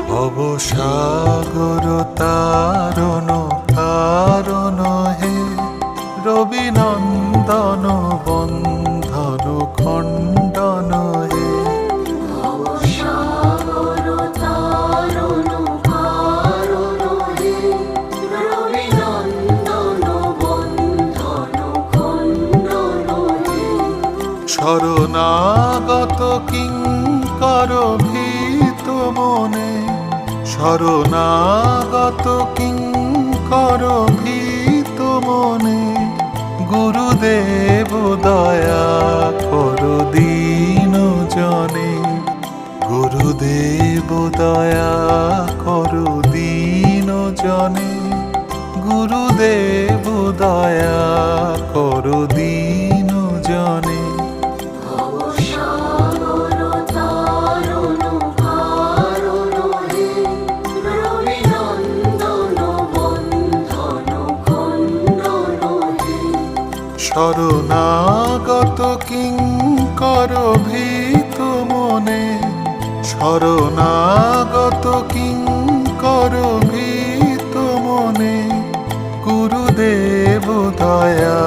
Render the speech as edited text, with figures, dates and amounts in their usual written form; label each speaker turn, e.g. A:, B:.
A: ভবসাগর তারণ কারণ হে, রবিনন্দন বন্ধন খণ্ডন হে।
B: ভবসাগর তারণ কারণ হে, রবিনন্দন বন্ধন খণ্ডন হে।
A: শরণাগত কিঙ্কর ভীত মনে, শরণাগত কিঙ্কর ভীত মনে, গুরুদেব দয়া করো দীন জনে, গুরুদেব দয়া করো দীন জনে, গুরুদেব দয়া করো দীন জনে।
B: ভবসাগর তারণ কারণ হে, রবিনন্দন বন্ধন খণ্ডন হে।
A: শরণাগত কিঙ্কর ভীত মনে, শরণাগত কিঙ্কর ভীত মনে, গুরুদেব দয়া